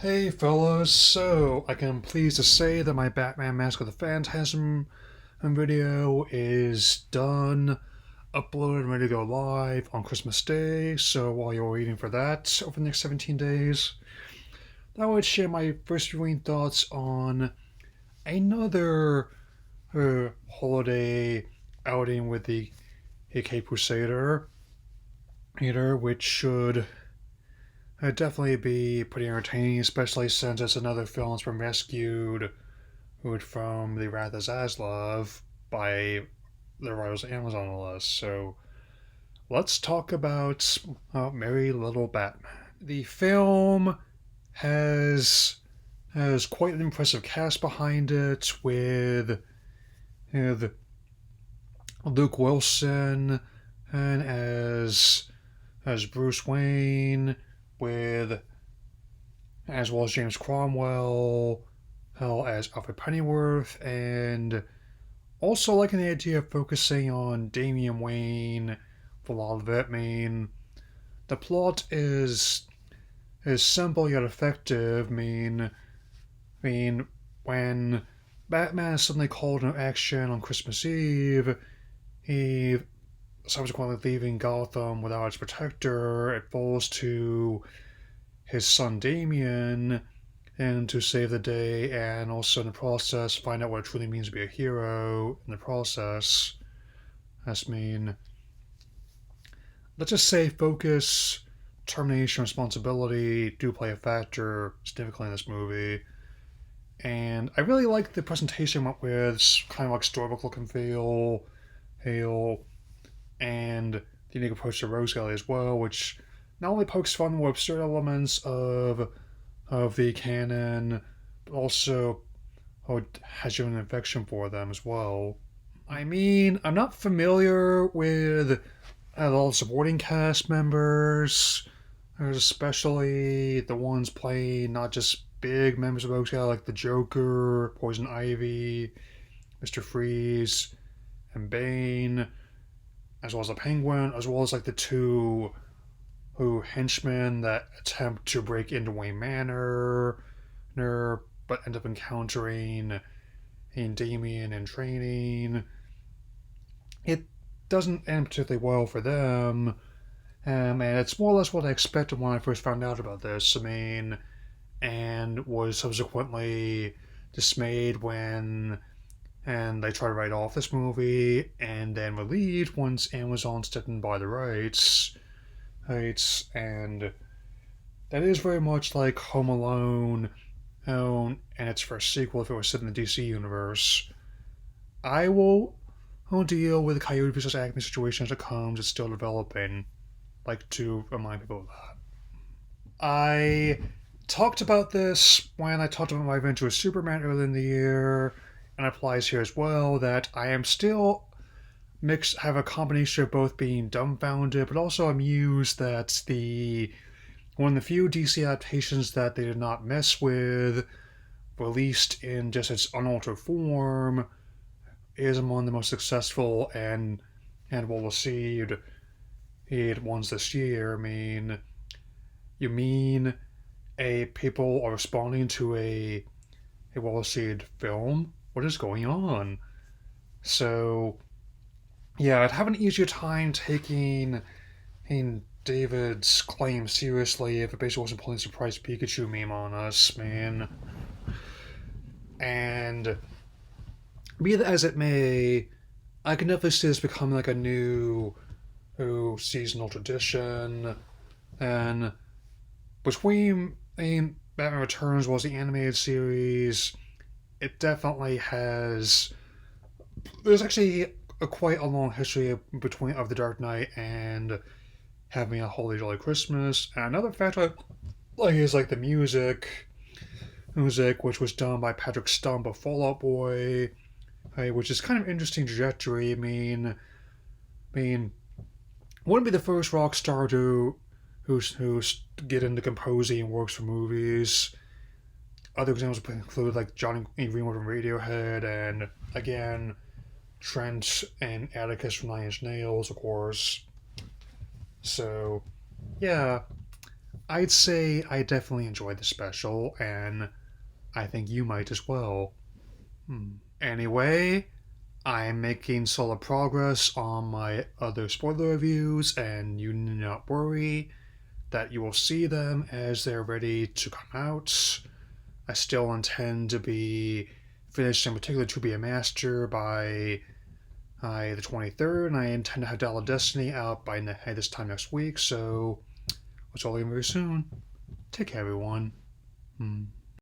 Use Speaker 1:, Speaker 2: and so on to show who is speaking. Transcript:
Speaker 1: Hey fellas, so I can pleased to say that my Batman Mask of the Phantasm video is done, uploaded and ready to go live on Christmas Day. So while you're waiting for that over the next 17 days, I would share my first viewing thoughts on another holiday outing with the AK Crusader, which should definitely be pretty entertaining, especially since it's another film that's been rescued from the Wrath of Zaslav by the Rivals Amazon list. So let's talk about Merry Little Batman. The film has quite an impressive cast behind it with Luke Wilson and as Bruce Wayne, with as well as James Cromwell, as Alfred Pennyworth, and also liking the idea of focusing on Damian Wayne for a lot of it. I mean, the plot is simple yet effective. When Batman is suddenly called into action on Christmas Eve, he subsequently leaving Gotham without its protector, it falls to his son Damian and to save the day, and also in the process find out what it truly means to be a hero. In the process, that's mean, let's just say focus, determination, responsibility do play a factor significantly in this movie. And I really like the presentation went with. It's kind of like storybook look and feel, and the unique approach to Rose Alley as well, which not only pokes fun with absurd elements of the canon, but also has shown an affection for them as well. I mean, I'm not familiar with all the supporting cast members, especially the ones playing not just big members of Oak like the Joker, Poison Ivy, Mr. Freeze, and Bane, as well as the Penguin, as well as like the two henchmen that attempt to break into Wayne Manor, but end up encountering Damien in training. It doesn't end particularly well for them, and it's more or less what I expected when I first found out about this. I mean, and was subsequently dismayed when and they try to write off this movie, and then relieved once Amazon stepped in by the rights, and that is very much like Home Alone, and its first sequel if it was set in the DC universe. I will deal with the Coyote vs. Acme situation as it comes. It's still developing. Like to remind people of that. I talked about this when I talked about my adventure with Superman earlier in the year, and it applies here as well, that I am still have a combination of both being dumbfounded but also amused that the one of the few DC adaptations that they did not mess with, released in just its unaltered form, is among the most successful and well received ones this year. I mean, you mean people are responding to a well received film? What is going on? So yeah, I'd have an easier time taking David's claim seriously if it basically wasn't pulling a surprise Pikachu meme on us, man. And be that as it may, I can definitely see this becoming like a new seasonal tradition. And between Batman Returns was the animated series, it definitely has. There's actually quite a long history of the Dark Knight and having a Holy Jolly Christmas. And another factor is like the music, which was done by Patrick Stump of Fall Out Boy, which is kind of interesting trajectory. I mean, wouldn't be the first rock star to who's get into composing and works for movies. Other examples include like Johnny Greenwood from Radiohead, and again Trent and Atticus from Nine Inch Nails, of course. So, yeah, I'd say I definitely enjoyed the special, and I think you might as well. Anyway, I'm making solid progress on my other spoiler reviews, and you need not worry that you will see them as they're ready to come out. I still intend to be finishing particular to be a master by the 23rd, and I intend to have Dial of Destiny out by this time next week, so it's all very soon. Take care, everyone.